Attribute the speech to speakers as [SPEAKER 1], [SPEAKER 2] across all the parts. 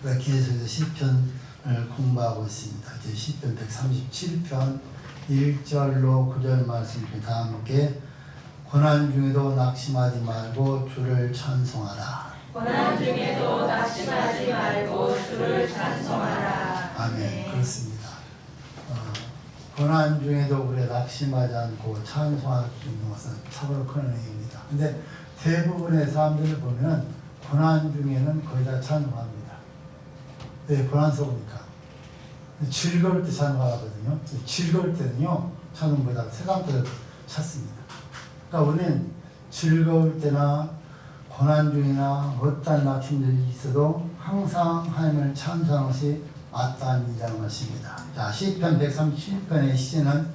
[SPEAKER 1] 우리가 계속해서 시편을 공부하고 있습니다. 이제 시편 137편 1절로 9절 말씀을 다 함께 고난 중에도 낙심하지 말고 주를 찬송하라.
[SPEAKER 2] 고난 중에도 낙심하지 말고 주를 찬송하라.
[SPEAKER 1] 아멘.
[SPEAKER 2] 네.
[SPEAKER 1] 그렇습니다. 고난 중에도 우리가 낙심하지 않고 찬송할 수 있는 것은 참으로 큰 은혜입니다. 근데 대부분의 사람들을 보면 고난 중에는 거의 다 찬송합니다. 왜 고난스러우니까. 즐거울 때 찬송하거든요. 즐거울 때는요, 찬송보다 세상보다 찾습니다. 그러니까 우리는 즐거울 때나 고난 중이나 어떤 낙심들이 있어도 항상 하나님을 찬송하는 것이 마땅한 일이라는 것입니다. 자, 시편 137편의 시제는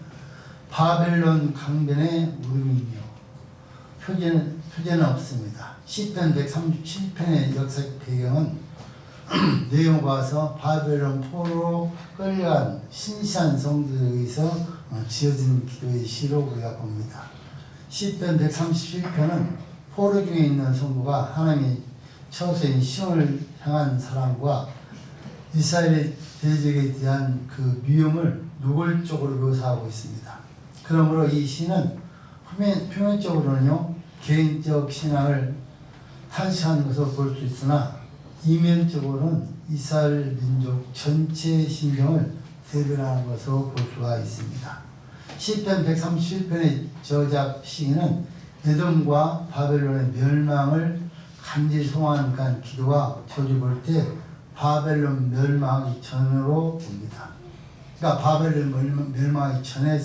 [SPEAKER 1] 바벨론 강변의 울음이며 표제는 없습니다. 시편 137편의 역사적 배경은 내용 봐서 바벨론 포로로 끌려간 신시한 성도들에 의해서 지어진 기도의 시로 우리가 봅니다. 시편 137편은 포로 중에 있는 성도가 하나님의 처소인 시온을 향한 사랑과 이스라엘의 대적에 대한 그 미움을 노골적으로 묘사하고 있습니다. 그러므로 이 시는 표면적으로는요, 개인적 신앙을 탄식하는 것으로 볼 수 있으나 이면적으로는 이스라엘 민족 전체의 심정을 대변하는 것으로 볼 수가 있습니다. 시편 137편의 저작 시인은 에돔과 바벨론의 멸망을 간절히 소망하는 기도와 저주 볼 때 바벨론 멸망하기 전으로 봅니다. 그러니까 바벨론 멸망하기 전에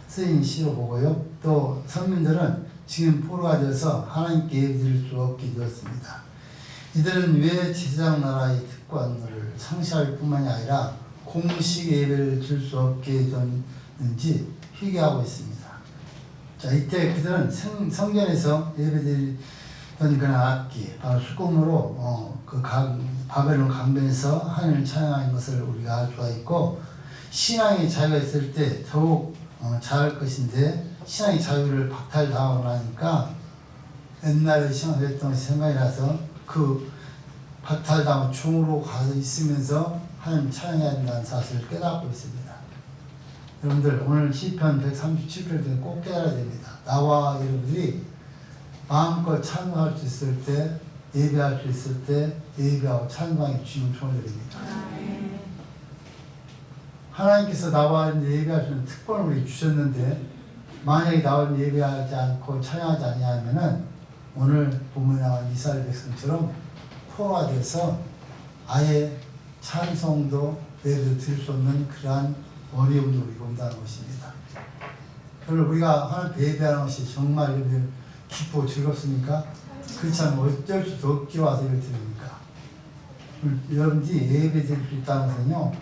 [SPEAKER 1] 쓰인 시로 보고요. 또 선민들은 지금 포로가 되어서 하나님께 예배드릴 수 없게 되었습니다. 이들은 왜 제사장 나라의 특권을 상실할 뿐만이 아니라 공식 예배를 줄 수 없게 됐는지 회개하고 있습니다. 자, 이때 그들은 성전에서 예배드리던 그런 악기, 바로 수금으로 바벨론 강변에서 하나님을 찬양하는 것을 우리가 알 수가 있고, 신앙의 자유가 있을 때 더욱 잘할 것인데 신앙의 자유를 박탈당하고 나니까 옛날에 신앙을 했던 것이 생각이 나서 그 박탈당하고 중으로 가서 있으면서 하나님 찬양해야 된다는 사실을 깨닫고 있습니다. 여러분들 오늘 시편 137편을 꼭 깨달아야 됩니다. 나와 여러분들이 마음껏 찬송할 수 있을 때, 예배할 수 있을 때 예배하고 찬송하기 주님 초대드립니다. 하나님께서 나와 예배할 수 있는 특권을 우리 주셨는데 만약에 나와 예배하지 않고 찬양하지 아니하면은 오늘 본문에 나온 이스라엘 백성처럼 포로가 돼서 아예 찬송도 예배도 드릴 수 없는 그러한 어려움을 우리가 온다는 것입니다. 그리고 우리가 하나님 예배하는 것이 정말 여러분들 기쁘고 즐겁습니까? 그렇지 않으면 어쩔 수도 없게 와서 예배 드립니까? 여러분들이 예배 드릴 수 있다는 것은요,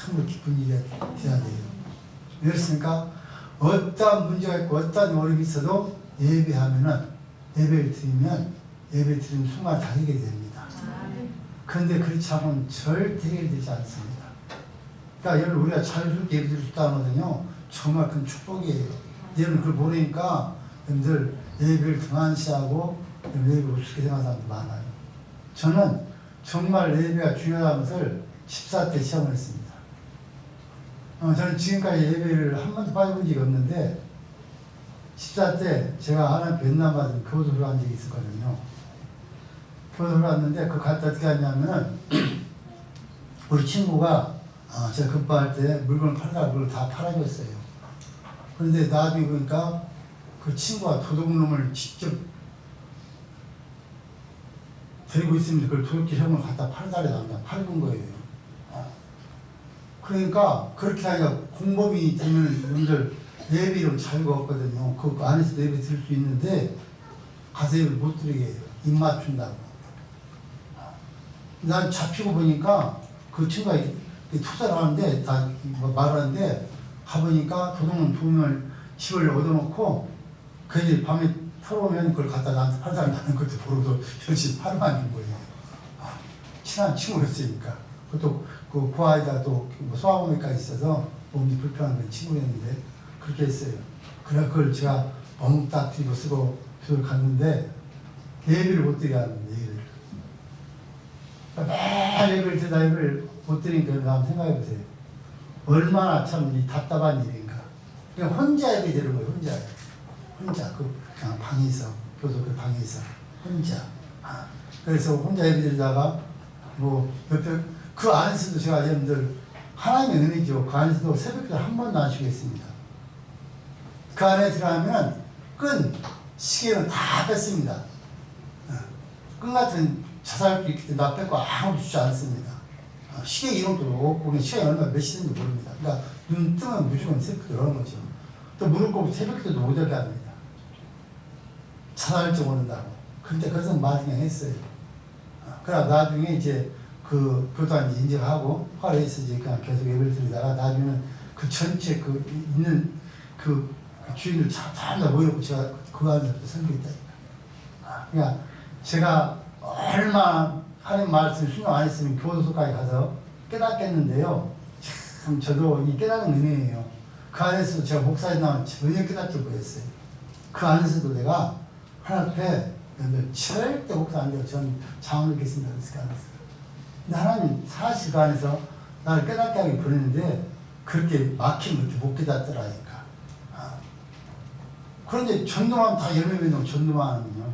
[SPEAKER 1] 참 기쁜 일이 되어야 돼요. 왜 그렇습니까? 어떠한 문제가 있고 어떠한 어려움이 있어도 예배하면은, 예배를 드리면 예배 드리는 순간 다 해결이 됩니다. 그런데 그렇지 않으면 절대 해결되지 않습니다. 그러니까 여러분 우리가 자유스럽게 예배 드릴 수 있다는 것은요, 정말 큰 축복이에요. 여러분 그걸 모르니까 여러분들 예배를 등한시하고 예배 우습게 생각하는 사람도 많아요. 저는 정말 예배가 중요한 것을 14대 시험을 했습니다. 저는 지금까지 예배를 한 번도 빠져본 적이 없는데 14대 제가 하나님 변남 받은 교도소를 한 적이 있었거든요. 교도소를 왔는데 그 갔다 어떻게 하냐면은 우리 친구가 제가 급박할 때 물건을 팔다가 그걸 다 팔아줬어요. 그런데 나중에 보니까 그 친구가 도둑놈을 직접 데리고 있으면서 그걸 도둑질 형을 갖다 팔다가 팔은 거예요. 그러니까 그렇게 하니까 공범이 되면 여러분들 예배를 자유가 없거든요. 그 안에서 예배 드릴 수 있는데 가서 예배를 못 드리게 해요. 입 맞춘다고. 난 잡히고 보니까 그 친구가 투자를 하는데 다 말하는데 가보니까 도둑놈 2명을 집을 얻어놓고 그 밤에 털어오면 그걸 갖다 나한테 팔다는 것도 모르고 열심히 팔아먹는 거예요. 친한 친구였으니까. 그것도 그 아이가 또 소아공외과에 있어서 몸이 불편한 친구였는데 그렇게 했어요. 그래 그걸 제가 엉딱 뒤로 쓰고 저를 갔는데 예배를 못 드리게 하는 얘기를. 매일 예배를 드다 예배를 못 드리니까 한번 생각해 보세요. 얼마나 참 답답한 일인가. 그냥 혼자 예배 드리는 거예요. 혼자 그냥 방에서 교도 그 방에서 혼자. 그래서 혼자 예배 드리다가 뭐 옆에 그 안에서도 제가 여러분들 하나님의 은혜죠. 그 안에서도 새벽기도 한 번도 안 쉬겠습니다. 그 안에 들어가면 시계는 다 뺐습니다. 끈 같은 자살기 있기 때문에 나 뺏고 아무도 주지 않습니다. 시계 이름도 없고 그냥 시간이 얼마 몇 시인지 모릅니다. 그러니까 눈 뜨면 무조건 새벽기도 들어오는 거죠. 또 무릎 꿇고 새벽기도 못 오게 합니다. 자살증 오는다고. 근데 그래서 나중에 했어요. 그러다 나중에 이제 그 교단 인정하고 화해해서 이제 그냥 계속 예배를 드리다가 나중에는 그 전체 그 있는 그 주인을 다 모여놓고 제가 그 안에서 설교했다니까. 그러니까 제가 얼마 하나님 말씀을 순종 안 했으면 교도소까지 가서 깨닫겠는데요. 참 저도 이 깨닫는 은혜예요. 그 안에서도 제가 목사에 나면 전혀 깨닫지 못했어요. 그 안에서도 내가 하나님 앞에 절대 목사 안 되고 전 장을 읽겠습니다. 그 안에서. 근데 하나님 사실 그 안에서 나를 깨닫게 하기 보냈는데 그렇게 막히면 못 깨닫더라니까. 그런데 전도만 다 열매맺는 전도만 하면요.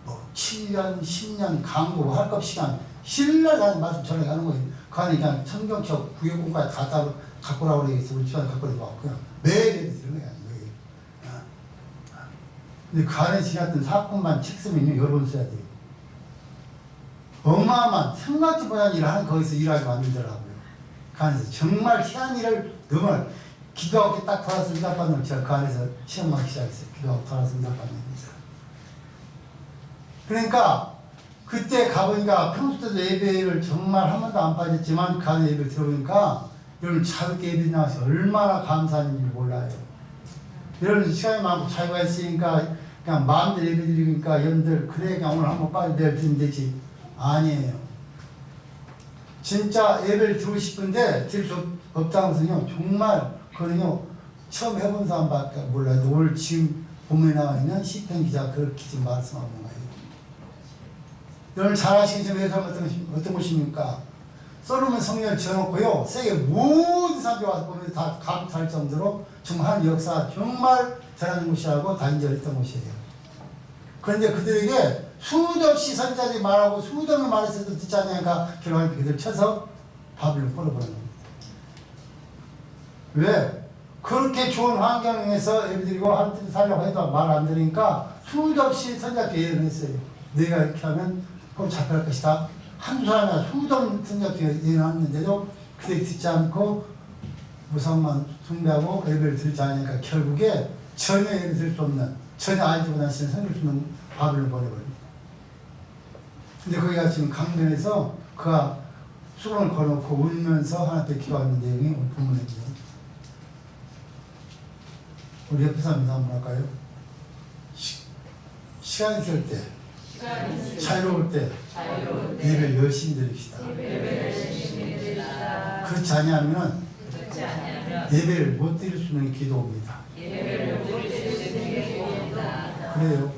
[SPEAKER 1] 뭐 7년, 10년 강도 할것 시간 신랄 하는 말씀 전해가는 거예요. 그 안에 그냥 성경책 구역공까지 다 갖고 오라고 그러겠어. 우리 집안에 갖고 오라고 그냥 매일 들은 거야. 매일. 근데 그 안에 지났던 사건만 책 쓰면요. 여러 번 써야 돼요. 어마어마한 생각지 못한 일을 하는 거기서 일하게 만들더라고요. 그 안에서 정말 희한 일을 너무 기도하고 딱 돌아서 응답받는 제가 그 안에서 시험하기 시작했어요. 기도하고 돌아서 응답받는 거죠. 그러니까 그때 가보니까 평소 때도 예배를 정말 한 번도 안 빠졌지만 그 안에 예배를 들어보니까 여러분 자유롭게 예배 나와서 얼마나 감사한지 몰라요. 여러분 시간이 많고 자유가 있으니까 그냥 마음대로 예배 드리니까 여러분들 그래 그냥 오늘 한번 빠져 내일 드리면 되지. 아니에요. 진짜 예배를 드리고 싶은데 드릴 수 없다는 것은요. 정말 그거는요. 처음 해본 사람밖에 몰라요. 오늘 지금 본문에 나와 있는 시편 기자가 그렇게 지금 말씀하는 거예요. 여러분 잘 아시겠지만 어떤 것입니까? 솔로몬 성령을 지어놓고요. 세계 모든 사람들이 와서 보면 다 감탄할 정도로 정말 한 역사 정말 대단한 곳이라고 다 인정했던 곳이에요. 그런데 그들에게 수도 없이 선자들이 말하고 수도 없는 말에서도 듣지 않으니까 결국은 그들 쳐서 바벨론 보내버린 겁니다. 왜? 그렇게 좋은 환경에서 예배드리고 한뜻 살려고 해도 말 안 들으니까 수도 없이 선자들이 예언을 했어요. 내가 이렇게 하면 꼭 잡혀갈 것이다. 한 사람이나 수도 없는 선자들이 예언했는데도 그들이 듣지 않고 무상만 숭배하고 예배를 드리지 않으니까 결국에 전혀 예배 드릴 수 없는 전혀 알지 못한 신을 섬길 수 없는 바벨론 보내버립니다. 근데 거기가 지금 강변에서 그가 수건을 걸어놓고 울면서 하나님께 기도하는 내용이 오늘 본문에 있네요. 우리 옆에 사람들 한번 할까요? 시간 있을 때, 자유로울 때 예배를 열심히 드립시다. 그렇지 않으면 예배를 못 드릴 수 있는 기도입니다. 그래요.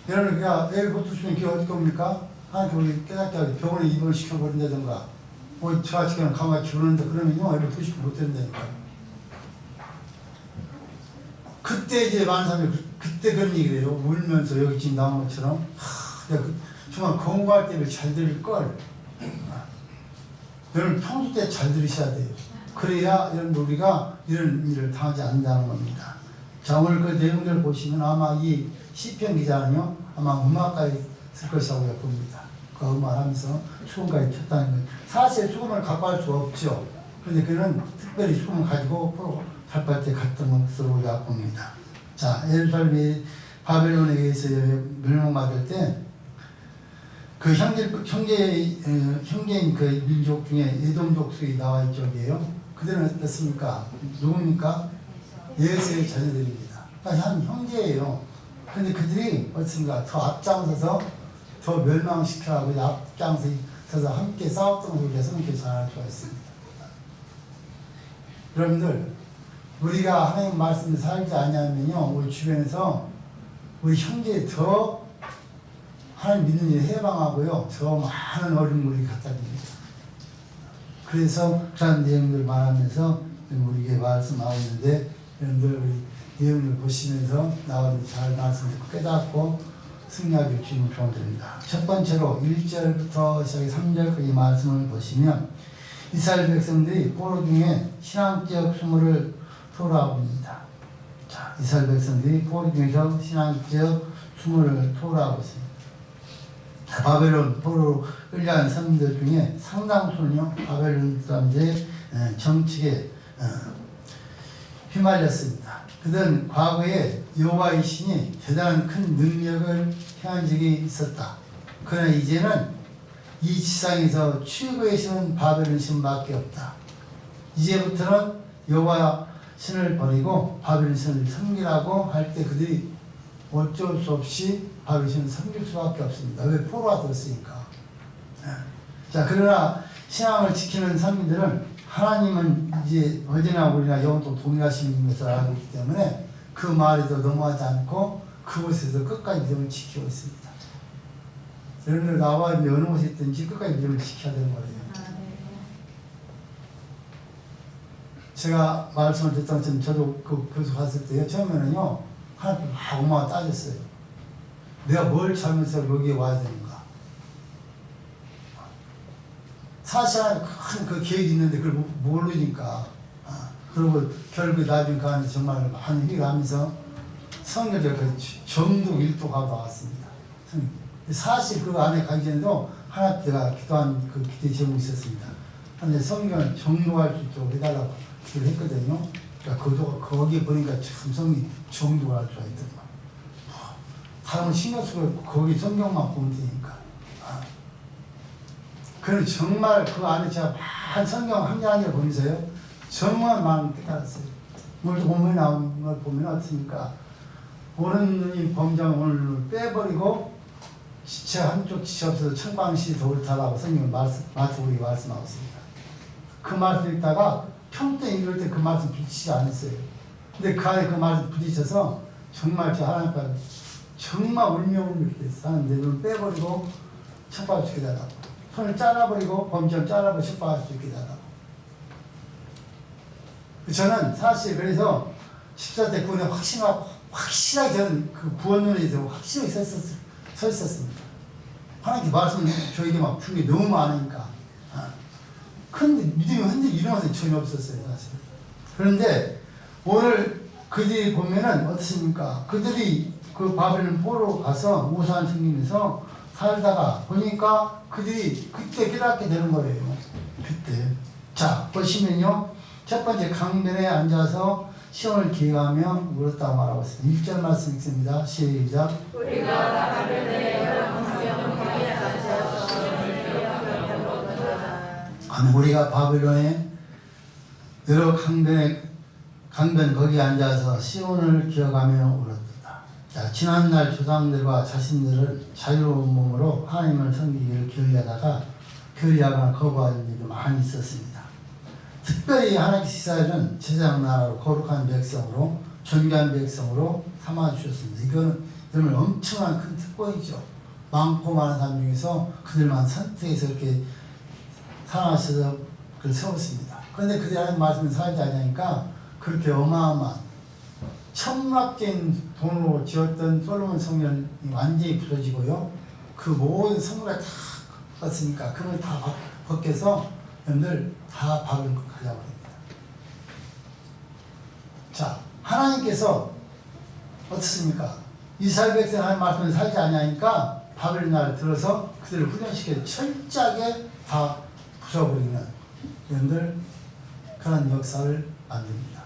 [SPEAKER 1] 여러분, 예배 못 드시면 기도 어떻게 옵니까? 하나님 우리 깨닫게 하고 병원에 입원을 시켜버린다든가, 뭐 저같이 그냥 강화 주는데 그러면요, 예배 드시면 못 된다니까요. 그때 이제 많은 사람들이 그때 그런 얘기를 해요. 울면서 여기 지금 나온 것처럼 내가 정말 공부할 때를 잘 들을 걸. 여러분 평소 때 잘 들으셔야 돼요. 그래야 여러분 우리가 이런 일을 당하지 않는다는 겁니다. 자, 오늘 그 내용들을 보시면 아마 이 시편 기자는요 아마 음악가에 쓸 것이라고 봅니다. 그 음악을 하면서 수금까지 쳤다는 거예요. 사실 수금을 갖고 할 수가 없죠. 그런데 그는 특별히 수금을 가지고 프로 살팔 때 갔던 것으로 우리가 봅니다. 자, 예루살렘이 바벨론에 의해서 멸망받을 때 그 형제인 그 민족 중에 에돔 족속이 나와 있죠. 그들은 어떻습니까? 누굽니까? 예수의 자녀들입니다. 그러니까 한 형제예요. 그런데 그들이 어떻습니까? 더 앞장서서 더 멸망시켜하고 앞장서서 함께 싸웠던 것을 우리가 성경에 잘 알 수가 있습니다. 여러분들 우리가 하나님 말씀을 살지 않냐면요 우리 주변에서 우리 형제에 더 하나님 믿는 일 해방하고요. 저 많은 어린물이 갖다 줍니다. 그래서 그런 내용들 말하면서 우리에게 말씀하고 있는데 여러분들 우리 내용을 보시면서 나와서 잘 말씀 듣고 깨닫고 승리하길 주님을 축원드립니다. 첫 번째로 1절부터 시작해 3절까지 말씀을 보시면 이스라엘 백성들이 포로 중에 신앙적 수모를 토로하고 있습니다. 자, 이스라엘 백성들이 포로 중에서 신앙적 수모를 토로하고 있습니다. 바벨론 포로 끌려간 사람들 중에 상당수는요 바벨론 사람들의 정치에 휘말렸습니다. 그들은 과거에 여호와의 신이 대단한 큰 능력을 행한 적이 있었다. 그러나 이제는 이 지상에서 최고의 신은 바벨론 신밖에 없다. 이제부터는 여호와 신을 버리고 바벨론 신을 섬기라고 할 때 그들이 어쩔 수 없이 바벨론 신을 섬길 수밖에 없습니다. 왜? 포로가 들었으니까. 자, 그러나 신앙을 지키는 사람들은 하나님은 이제 어제나 우리나 영원토록 동일하신 것을 알고 있기 때문에 그 말에도 넘어가지 않고 그곳에서 끝까지 믿음을 지키고 있습니다. 여러분들 나와 어느 곳에 있든지 끝까지 믿음을 지켜야 되는 거예요. 제가 말씀을 듣던 전 저도 그 교수 갔을 때요. 처음에는요 하나님 막 엄마가 따졌어요. 내가 뭘 잘못해서 여기에 와야 되는가? 사실 큰그 계획이 있는데 그걸 모르니까 그리고 결국 나중에 그 안에 정말 많은 일을 하면서 성경적 그 정독 일도가 나왔습니다. 사실 그 안에 가기 전에도 하나 제가 기도한 그 기도의 제목이 있었습니다. 근데 성경을 정독할 수 있도록 해달라고 기도를 했거든요. 그러니까 거기 보니까 참 성이 정독할 수가 있더만. 다른 신경 쓰고 거기 성경만 보면 되니까. 그는 정말 그 안에 제가 한 성경 한 개 한 개 보면서요 정말 마음이 깨달았어요. 오늘도 본문에 나온 걸 보면 어떻습니까? 오는 범정 오늘 빼버리고 지체 한쪽 지체 없어서 청광시 돌을 타라고 성경을 마태복음에 말씀하고 있습니다. 그 말씀 읽다가 평생 읽을 때 그 말씀 부딪히지 않았어요. 근데 그 안에 그 말씀 부딪혀서 정말 저 하나님 앞에 정말 울며울며 기도했어요. 하나님 내 눈을 빼버리고 척박을 죽게 달라고. 손을 잘라버리고 범죄를 잘라버리고 척박할 수 있게 달라고. 저는 사실 그래서 14대 구원에 확실하게 저는 그 구원론에 대해서 확실하게 서 있었습니다. 하나님께 말씀을 저에게 막 준 게 너무 많으니까. 근데 믿음이 흔들리 일어나는 것이 전혀 없었어요, 사실. 그런데 오늘 그들이 보면은 어떻습니까? 그들이 그 바벨론 포로 가서 우산 섬기면서 살다가 보니까 그들이 그때 깨닫게 되는 거예요. 그때. 자, 보시면요. 첫 번째 강변에 앉아서 시온을 기억하며 울었다고 말하고 있습니다. 1절 말씀 읽습니다. 시작.
[SPEAKER 2] 우리가 바벨론의 여러 강변에 앉아서 시온을 기억하며 울었도다.
[SPEAKER 1] 우리가 바벨론의 여러 강변 거기 앉아서 시온을 기억하며 울었도다. 자, 지난날 조상들과 자신들을 자유로운 몸으로 하나님을 섬기기를 결의하거나 거부하는 일이 많이 있었습니다. 특별히 하나님께서 이스라엘은 제사장 나라로 거룩한 백성으로 존귀한 백성으로 삼아주셨습니다. 이거는 정말 엄청난 큰 특권이죠. 많고 많은 사람 중에서 그들만 선택해서 이렇게 사랑하셔서 그걸 세웠습니다. 그런데 그들이 하나님 말씀을 살지 않으니까 그렇게 어마어마한 천문학적인 돈으로 지었던 솔로몬 성전이 완전히 부서지고요. 그 모든 성물을 다 껐으니까 그걸 다 벗겨서 여러분들 다 바벨론 가져버립니다. 자, 하나님께서 어떻습니까? 이스라엘 백성 하나님 말씀을 살지 않으니까 바벨론 나라를 들어서 그들을 훈련시켜 철저하게 다 부숴버리는 여러분들 그런 역사를 만듭니다.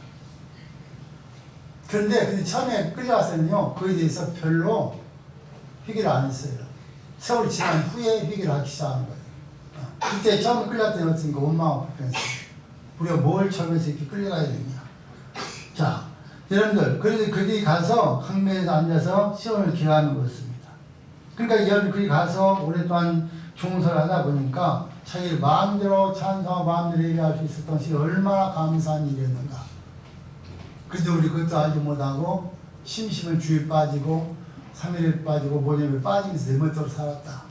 [SPEAKER 1] 그런데 그들이 처음에 끌려왔으면요 그에 대해서 별로 회개를 안 했어요. 세월이 지난 후에 회개를 하기 시작하는 거예요. 그때 처음에 끌려갈 때는 어떻습니까? 원망하고 불평했어요. 우리가 뭘 처음에서 이렇게 끌려가야 되냐. 자, 여러분들, 그래서 그들이 가서 강변에서 앉아서 시온을 기억하는 것입니다. 그러니까 여러분 그들이 가서 오랫동안 종설을 하다 보니까 자기 마음대로 찬송하고 마음대로 얘기할 수 있었던 것이 얼마나 감사한 일이었는가. 그래도 우리 그것도 알지 못하고 심심을 주에 빠지고 3일에 빠지고 5년에 빠지면서 내 멋대로 살았다.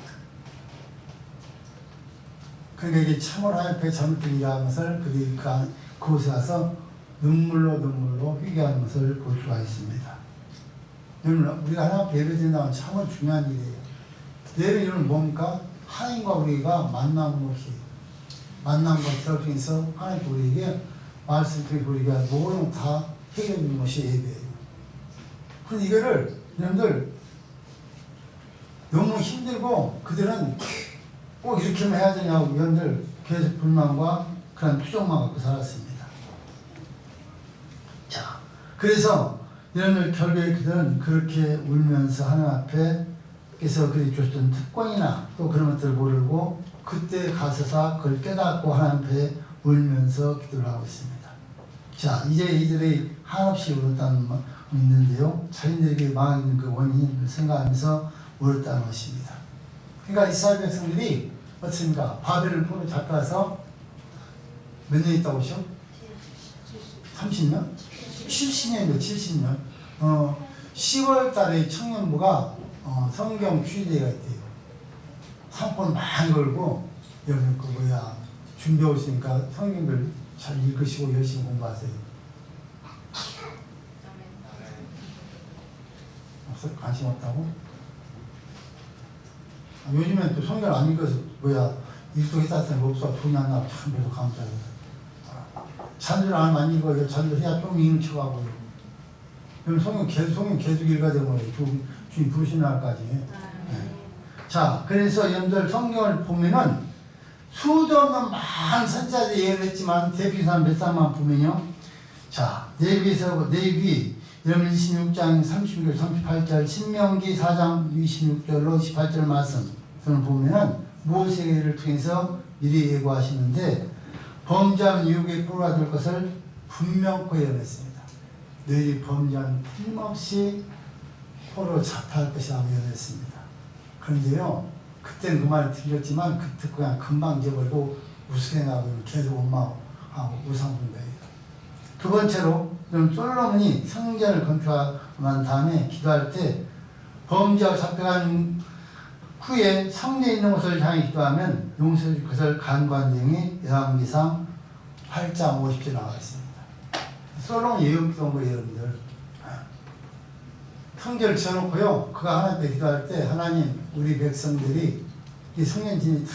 [SPEAKER 1] 그러니까 이게 참으로 하나님 앞에 잘못된 일한 것을 그곳에 가서 눈물로 회개하는 것을 볼 수가 있습니다. 여러분, 우리가 하나님 앞에 예배드린다는 참으로 중요한 일이에요. 예배 이유는 뭡니까? 하나님과 우리가 만난 것이, 만남과 대화 중에서 하나님께 우리에게 말씀 통해서 우리가 모든 다 해결해 주는 것이 예배예요. 그런데 이거를 여러분들 너무 힘들고 그들은 꼭 이렇게만 해야 되냐고 여러분들 계속 불만과 그런 투정만 갖고 살았습니다. 자, 그래서 여러분들 결국에 그들은 그렇게 울면서 하나님 앞에서 그들이 주셨던 특권이나 또 그런 것들을 모르고 그때 가서서 그걸 깨닫고 하나님 앞에 울면서 기도를 하고 있습니다. 자, 이제 이들이 한없이 울었다는 말 있는데요. 자신들에게 망하는 그 원인을 생각하면서 울었다는 것입니다. 그러니까 이스라엘 백성들이 어떻습니까? 바벨을 포로 잡혀서 몇 년 있다 오셔? 30년? 70년인데 70년. 10월 달에 청년부가 성경 취재가 있대요. 상권 많이 걸고 여러분 준비 오시니까 성경을 잘 읽으시고 열심히 공부하세요. 없어요? 관심 없다고? 요즘엔 또 성경 안 읽어서 일도 했다는 거 없어. 돈이 안 나와. 참 그래도 감사해요. 잔줄 안 읽어요. 잔줄 해야 좀 읽는 척하고. 그럼 성경 계속 읽어야 되는 거예요. 주님 부르시는 날까지. 네. 자, 그래서 여러분들 성경을 보면은 수도 없는 많은 선자들 예언을 했지만 대표산 몇 사람만 보면요. 자, 내비 여러분 26장 36절 38절 신명기 4장 26절로 28절 말씀 저는 보면은 모세를 통해서 미리 예고하시는데 범죄하는 유혹에 포로가 될 것을 분명코 예언했습니다. 너희들이 범죄하는 틀림없이 포로로 잡혀갈 것이라고 예언했습니다. 그런데요, 그때는 그 말을 들렸지만 그 듣고 그냥 금방 잊어버리고 우스개 나고 계속 원망하고 우상숭배해요. 두 번째로 솔로몬이 성전을 건축한 다음에 기도할 때 범죄하고 잡혀간 후에 성내에 있는 곳을 향해 기도하면 용서해 줄 것을 간구한 내용이 열왕기상 8장 50절 나와 있습니다. 솔로몬 예언했던 거예요, 여러분들. 성전을 지어놓고요, 그가 하나님 앞에 기도할 때 하나님 우리 백성들이 이 성년진이 다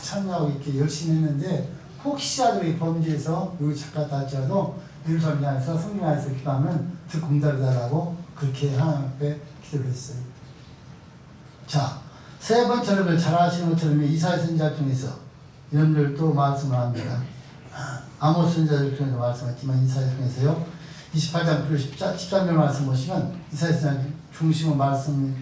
[SPEAKER 1] 참여하고 이렇게 열심히 했는데 혹시라도 이 범죄에서 여기 잡혔다 할지라도 예루살렘 안에서 성경 안에서 기도하면 듣고 응답이다라고 그렇게 하나님 앞에 기도를 했어요. 자, 세 번째로 잘 아시는 것처럼 이사야 선지자 중에서 여러분들 또 말씀을 합니다. 아모스 선지자를 통해서 말씀했지만 이사야 중에서요 28장 13절 말씀 보시면 이사야 선지자 중심의 말씀이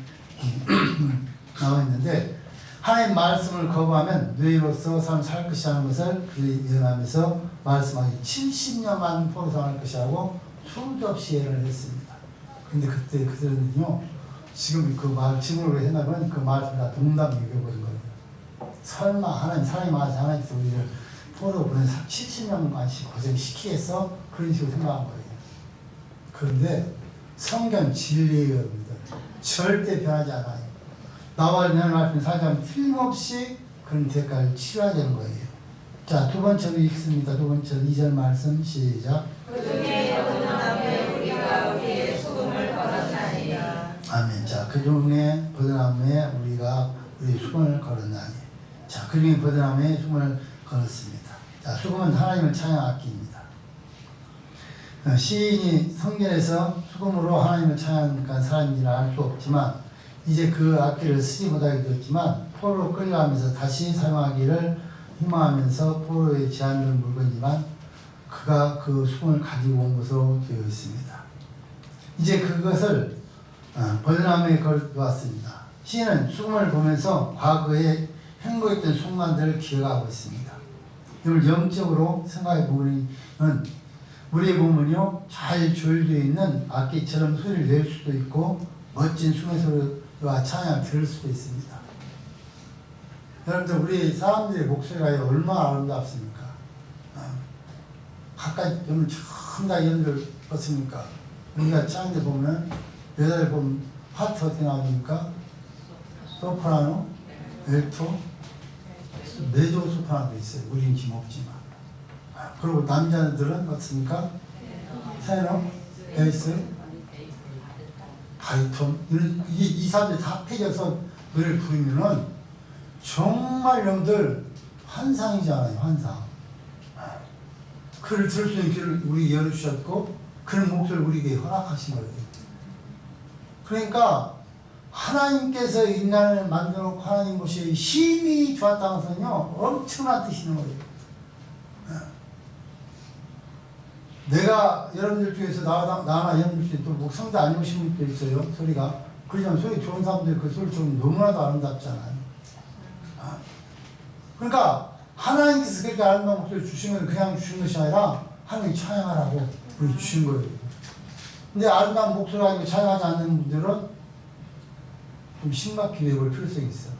[SPEAKER 1] 나와 있는데 하나님 말씀을 거부하면 너희로서 사람 살 것이라는 것을 그들이 예언하면서 말씀하기 70년만 포로 생활할 것이라고 수도 없이 예언을 했습니다. 근데 그때 그들은요 지금 그 말 지금으로 생각하면 그 말을 다 동담 이겨버린 거예요. 설마 하나님 사람이 말해서 하나님께서 우리를 포로 보내서 70년간씩 고생시키겠어? 그런 식으로 생각한 거예요. 그런데 성경 진리예요, 여러분들. 절대 변하지 않아요. 나와 내 말씀 살자면 틀림없이 그런 대가를 치러야 되는 거예요. 자, 두 번째로 읽습니다. 두 번째로 2절 말씀 시작.
[SPEAKER 2] 그 중에 버드나무에 우리가 우리의 수금을 걸었나이다.
[SPEAKER 1] 아멘. 자, 그 중에 버드나무에 우리가 우리 수금을 걸었나니. 자, 그 중에 버드나무에 수금을 걸었습니다. 자, 수금은 하나님을 찬양 악기입니다. 시인이 성전에서 수금으로 하나님을 찬양한 사람인지는 알 수 없지만 이제 그 악기를 쓰지 못하게 되었지만 포로로 끌려가면서 다시 사용하기를 희망하면서 포로에 제한된 물건이지만 그가 그 수금을 가지고 온 것으로 되어 있습니다. 이제 그것을 버드나무에 걸어왔습니다. 시인은 수금을 보면서 과거에 행보했던 순간들을 기억하고 있습니다. 이걸 영적으로 생각해 보면 우리의 몸은요 잘 조율되어 있는 악기처럼 소리를 낼 수도 있고 멋진 숨의 소리와 찬양을 들을 수도 있습니다. 여러분들 우리 사람들의 목소리가 얼마나 아름답습니까? 가까이 여러분 처음 다 연들 어떻습니까? 우리가 찬양들 보면 여자들 보면 파트 어떻게 나옵니까? 소프라노, 엘토, 메조 소프라노도 있어요. 우리는 지금 없지만. 그리고 남자들은 어떻습니까? 테너, 베이스, 바리톤. 이 사람들이 다 합해져서 노래를 부르면은 정말 여러분들 환상이잖아요. 환상. 그를 들을 수 있는 길을 우리 열어주셨고 그런 목소리를 우리에게 허락하신 거예요. 그러니까 하나님께서 인간을 만들어놓고 하나님 것이 힘이 좋았다는 것은요 엄청난 뜻이는 거예요. 내가 여러분들 중에서 나나 여러분들 중에 또 목성도 안 오신 분도 있어요. 소리가. 그러지만 소리 좋은 사람들 그 소리 좀 너무나도 아름답잖아요. 그러니까 하나님께서 그렇게 아름다운 목소리 주신 건 그냥 주신 것이 아니라 하나님이 찬양하라고 우리 주신 거예요. 근데 아름다운 목소리 가지고 찬양하지 않는 분들은 좀 심각히 배울 필요성이 있어.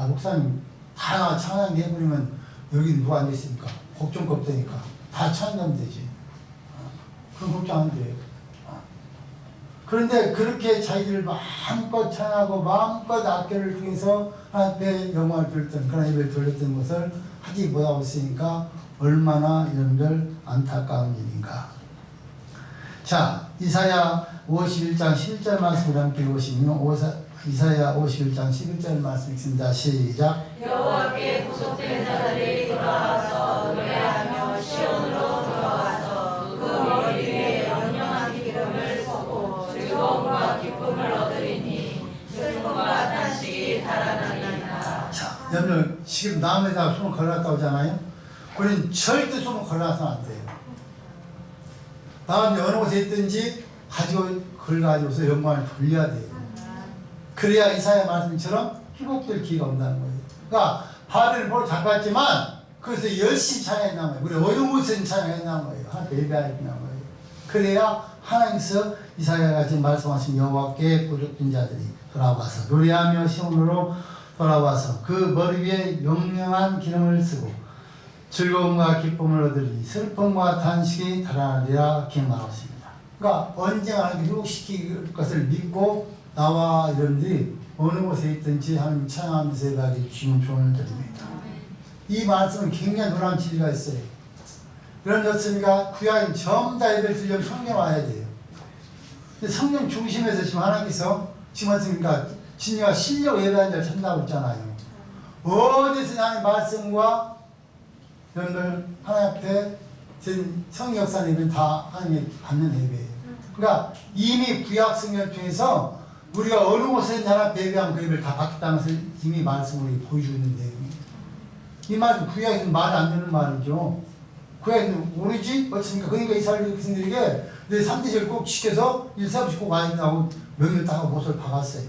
[SPEAKER 1] 목사님 다 찬양해버리면 여기 누가 앉아있습니까? 걱정거 없다니까. 다 찬양하면 되지. 그런 걱정 안 돼요. 그런데 그렇게 자기들을 마음껏 찬양하고 마음껏 악기를 통해서 하나님의 영광을 돌렸던 그런 예배를 돌렸던 것을 하지 못하고 있으니까 얼마나 여러분들 안타까운 일인가. 자, 이사야 51장 11절 말씀을 함께 보시면 이사야 51장 11절 말씀 읽습니다. 시작.
[SPEAKER 2] 여호와께 구속된 자들이 돌아와서 노래하며 시온으로 돌아와서 그 머리 위에 영영한 기름을 쏟고 즐거움과 기쁨을 얻으리니 슬픔과 탄식이 달아나리이다.
[SPEAKER 1] 자, 여러분들 지금 남에다가 손을 걸어놨다고 하잖아요. 우리는 절대 손을 걸어놔서는 안 돼요. 남이 어느 곳에 있든지 가지고 걸어가지고서 영광을 돌려야 돼요. 그래야 이사야 말씀처럼 회복될 기회가 온다는 거예요. 그러니까 바벨을 모두 잡았지만 그래서 열심히 찬양했다는 거예요. 우리 어느 곳에는 찬양했다는 거예요. 하나님 예배했다는 거예요. 그래야 하나님께서 이사야가 지금 말씀하신 여호와께 부족된 자들이 돌아와서 노래하며 시온으로 돌아와서 그 머리 위에 영영한 기름을 쓰고 즐거움과 기쁨을 얻으리니 슬픔과 탄식이 달아나리라 이렇게 말했습니다. 그러니까 언젠가 하나님께 회복시킬 것을 믿고 나와 여러분들이 어느 곳에 있든지 하나님 찬양하면서 예배하기 주시는 조언을 드립니다. 이 말씀은 굉장히 놀라운 진리가 있어요. 그런 것입니까? 구약인 전부 다 예배를 드리려면 성령 와야 돼요. 근데 성령 중심에서 지금 하나님께서 지금 어떻습니까? 진리가 실력 예배하는 자를 찾는다고 했잖아요. 어디서 하나님 말씀과 여러분들 하나님 앞에 성령 역사는 예배는 다 하나님이 받는 예배예요. 그러니까 이미 구약 성경을 통해서 우리가 어느 곳에 하나님 예배하면 그 예배를 다 받겠다는 것을 이미 말씀으로 보여주고 있는 내용입니다. 이 말은 구약에서는 말이 안 되는 말이죠. 구약에서는 모르지? 어떻습니까? 그러니까 이스라엘 백성들에게 내 3대절 꼭 지켜서 1사부씩 꼭 와야 된다고 명령을 따고 못을 박았어요.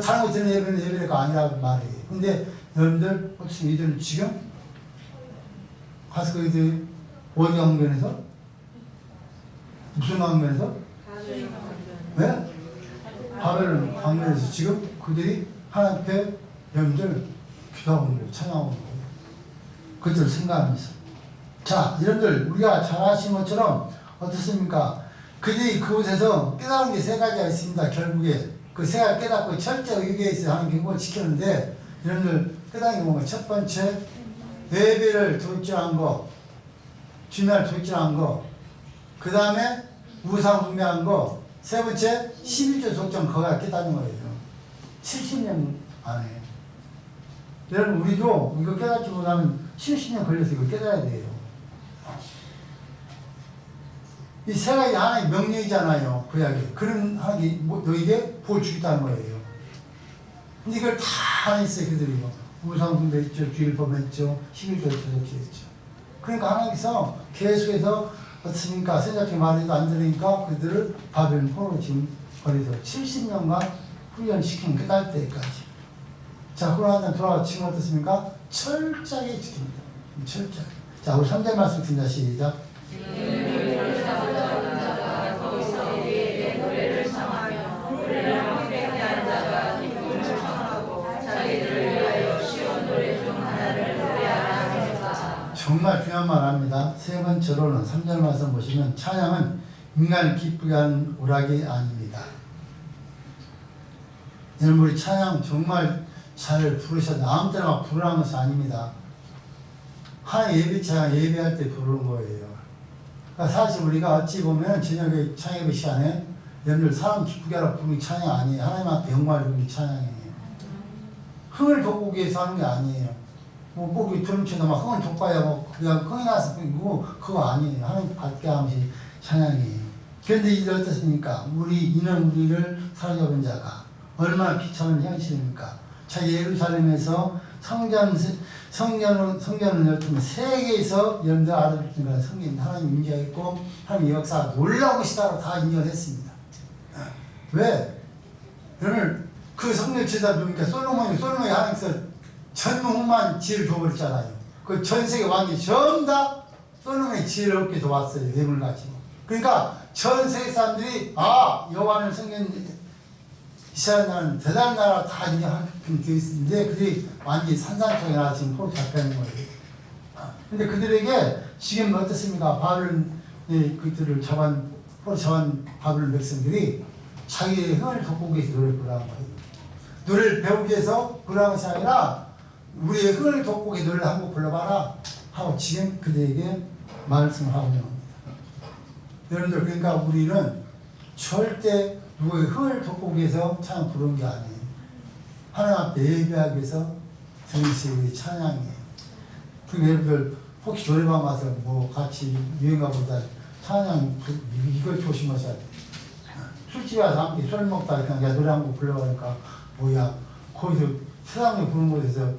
[SPEAKER 1] 다른 곳에는 예배는 예배가 아니라고 말이에요. 근데 여러분들 어떻습니까? 이들은 지금 가서 그들 어디 방면에서? 무슨 방면에서? 네? 바벨론 방면에서 지금 그들이 하나님 앞에 여러분들 기도하고 있는 거예요. 찬양하고 있는 거예요. 그들을 생각하면서. 자, 여러분들 우리가 잘 아시는 것처럼 어떻습니까? 그들이 그곳에서 깨달은 게 세 가지가 있습니다. 결국에 그 세 가지 깨닫고 철저히 의기에 있어요. 하나님 경고를 지켰는데 여러분들 깨달은 게 뭔가 첫 번째 예배를 돌진한 거, 주님을 돌진한 거, 그 다음에 우상 숭배한 거, 세 번째 11조 속정 그거가 깨닫는 거예요. 70년 안에. 여러분 우리도 이거 깨닫지 못하면 70년 걸려서 이거 깨달아야 돼요. 이 세 가지 하나의 명령이잖아요. 구약이. 그런 하나님이 너에게 보여주겠다는 거예요. 근데 이걸 다 하나 있어요. 그들이 우상 숭배했죠. 주일 범했죠. 11조 도둑질했죠. 그러니까 하나님께서 계속해서 어떻습니까? 생각해 말해도 안 들으니까 그들을 바벨론 포로로 지금 버려서 70년간 훈련시킨 끝날 때까지. 자, 그러나 돌아와 지금 어떻습니까? 철저하게 지킵니다. 철저하게. 자, 우리 3절 말씀 듣습니다. 시작. 정말 중요한 말 합니다. 세 번째로는 3절 말씀 보시면 찬양은 인간을 기쁘게 하는 오락이 아닙니다. 여러분 우리 찬양 정말 잘 부르셨는데 아무 때나 막 부르라는 것이 아닙니다. 하나님 예배 찬양 예배할 때 부르는 거예요. 그러니까 사실 우리가 어찌 보면 저녁에 찬양 예배 시간에 여러분들 사람 기쁘게 하라 부르는 찬양 아니에요. 하나님 앞에 영광을 부르는 찬양이에요. 흥을 돋구기 위해서 하는 게 아니에요. 뭐 드럼쳐도 막 흥을 돋궈야 뭐 그냥 흥이 나서 부르고 그거 아니에요. 하나님 받게 하면서 찬양이에요. 그런데 이제 어떻습니까? 이는 우리를 사로잡은 자가 얼마나 비참한 현실입니까? 자, 예루살렘에서 성전을 열두면 세계에서 여러분들 알아듣는 성경 하나님 인정가 있고 하나님 역사가 놀라운 것이다라고 다 인정했습니다. 왜? 여러분 그 성전 지다 보니까 솔로몬이 하나님께서 전후만 지혜를 줘버렸잖아요. 그 전 세계 왕이 전부 다 솔로몬의 지혜를 얻게 도왔어요. 예물을 가지고. 그러니까 전 세계 사람들이 여호와는 성경 이스라엘 나라는 대단한 나라 다 인정하게 되어 있는데 그들이 완전히 산산조각이나 지금 포로 잡혀있는 거예요. 근데 그들에게 지금 어떻습니까? 그들을 포로 잡은 바벨론 백성들이 자기의 흥을 돋구기 위해서 노래를 부르는 거예요. 노래를 배우기 위해서 부르는 것이 아니라 우리의 흥을 돋구기 위해서 노래를 한곡 불러봐라 하고 지금 그들에게 말씀을 하고 있는 겁니다. 여러분들 그러니까 우리는 절대 누구의 흥을 돋구기 위해서 찬양 부르는 게 아니에요. 하나님 앞에 예배하기 위해서 드리는 찬양이에요. 그리고 여러분들 혹시 노래방 가서 뭐 같이 유행가 보다 찬양 이걸 조심하셔야 돼요. 술집에 가서 함께 술 먹다가 그냥 노래 한 곡 불러가니까 뭐야 거기서 세상에 부르는 곳에서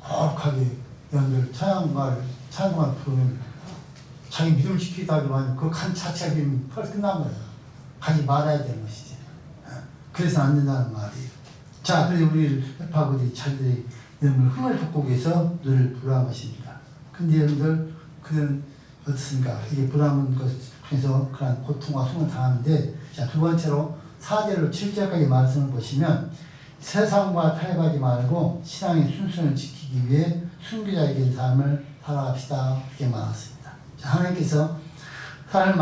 [SPEAKER 1] 거룩하게 여러분들 찬양을 부르면 자기 믿음을 지키다 하지만 그 간 자체가 벌써 끝난 거예요. 가지 말아야 되는 것이지. 그래서 안 된다는 말이에요. 자, 그래서 우리 랩하고들이 자기들이 여러분을 흥을 돋구기 위해서 노래를 부르는 것입니다. 근데 여러분들 그들은 어떻습니까? 이게 부르는 것에서 그런 고통과 흥을 당하는데 자, 두 번째로 4절로 7절까지 말씀을 보시면 세상과 타협하지 말고 신앙의 순수를 지키기 위해 순교자에게 삶을 살아갑시다. 이렇게 말했습니다. 자, 하나님께서 사람을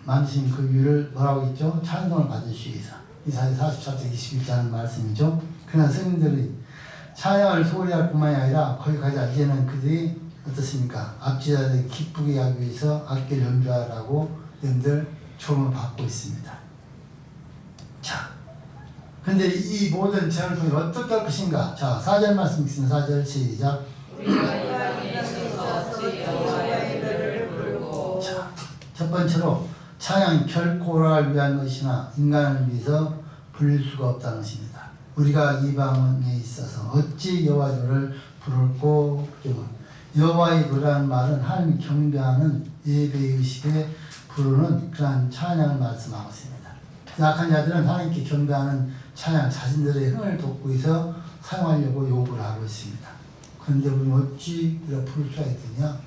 [SPEAKER 1] 만드신 그 이유를 뭐라고 했죠? 찬송을 받으시기 위해서. 이사야 44장 21절 말씀이죠. 그러나 성인들이 찬양을 소홀히 할 뿐만이 아니라 거기까지 이제는 그들이 어떻습니까? 압지자들이 기쁘게 하기 위해서 악기를 연주하라고 여러분들 조언을 받고 있습니다. 자, 근데 이 모든 제안을 통해 어떻게 할 것인가? 자, 4절 말씀 읽습니다. 4절 시작. 자, 첫 번째로 찬양이 결코 오라를 위한 것이나 인간을 위해서 부를 수가 없다는 것입니다. 우리가 이방에 있어서 어찌 여호와 노를 부를꼬? 여호와의 노라는 말은 하나님이 경배하는 예배의식에 부르는 그러한 찬양을 말씀하고 있습니다. 약한 자들은 하나님께 경배하는 찬양 자신들의 흥을 돋구기 위해서 사용하려고 요구를 하고 있습니다. 그런데 우리는 어찌 이렇게 부를 수가 있느냐?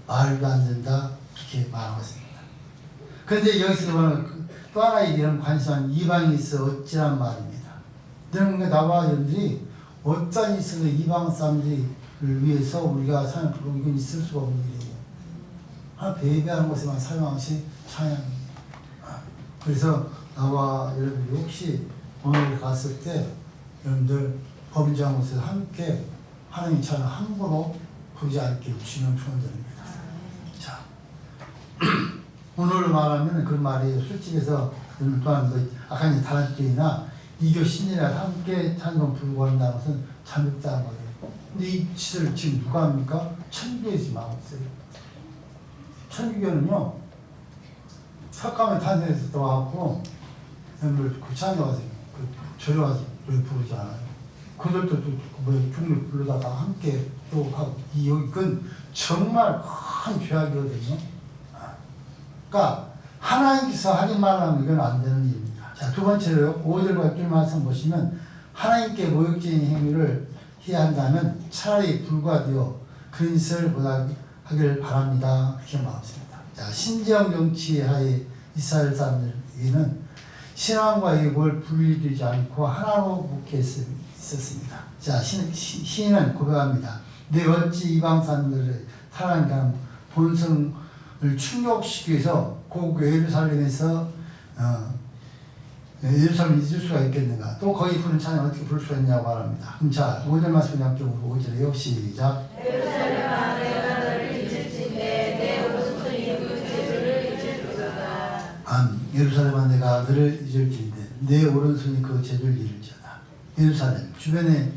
[SPEAKER 1] 말도 안 된다 이렇게 말하고 있습니다. 그런데 여기서 보면 또 하나의 이런 관심한 이방이 있어 어찌란 말입니다. 그러니까 나와 여러분들이 어떤 있어도 이방 사람들을 위해서 우리가 사는 부르고 이건 있을 수가 없는 일이에요. 하나님 예배하는 곳에만 사용하신 찬양입니다. 그래서 나와 여러분들이 혹시 오늘 갔을 때 여러분들 법인장 곳에서 함께 하나님 찬양 함부로 부르지 않게 주시면 축원드립니다. 자, 오늘 말하면 그 말이에요. 술집에서 또한 뭐 아까 이제 다란쥐나 이교 신이라 함께 찬송 부르고 한다는 것은 잘못다는 거예요. 근데 이 짓을 지금 누가 합니까? 천주교에서 지금 하고 있어요. 천주교는요, 석가모니 탄생에서 또 와갖고, 여러분들 그 찬양 와서, 그 절에 와서 노래 부르지 않아요. 그들도 뭐 종류 부르다가 함께 또 하고, 이건 정말 큰 죄악이거든요. 그러니까 하나님께서 하지 말라면 이건 안 되는 일입니다. 자, 두 번째로 5절과 6절 말씀 보시면 하나님께 모욕적인 행위를 해야 한다면 차라리 불과되어 그런 짓을 못하길 바랍니다. 이렇게 말합니다. 자, 신정 정치하에 이스라엘 사람들에게는 신앙과 예고를 분리되지 않고 하나로 묶여 있었습니다. 자, 시인은 고백합니다. 내 어찌 이방 사람들을 타락한 본성을 충족시키기 위해서 고 예루살렘에서 예루살렘을 잊을 수가 있겠는가? 또 거기 부른 찬양 어떻게 부를 수가 있냐고 말합니다. 그럼 자, 5절 말씀 양쪽으로 5절에요. 시작.
[SPEAKER 2] 예루살렘아 내가 너를 잊을진대 내 오른손이 그 죄를 잊을지어다.
[SPEAKER 1] 예루살렘아 내가 너를 잊을진대 내 오른손이 그 죄를 잊을지어다. 예루살렘 주변에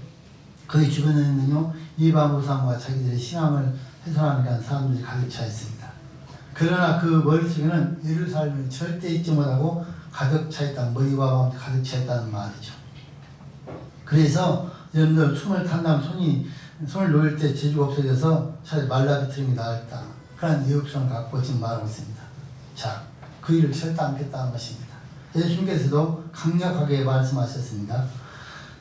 [SPEAKER 1] 거기 주변에는요 이방 우상과 자기들의 신앙을 훼손하는 사람들이 가득 차 있습니다. 그러나 그 머릿속에는 예루살렘을 절대 잊지 못하고 가득 차 있다. 머리와 마음 가득 차 있다는 말이죠. 그래서 여러분들 손을 탄 다음 손을 놓을 때 재주가 없어져서 차라리 말라비틀는 게 나았다. 그런 의욕성을 갖고 지금 말하고 있습니다. 자, 그 일을 절대 않겠다는 것입니다. 예수님께서도 강력하게 말씀하셨습니다.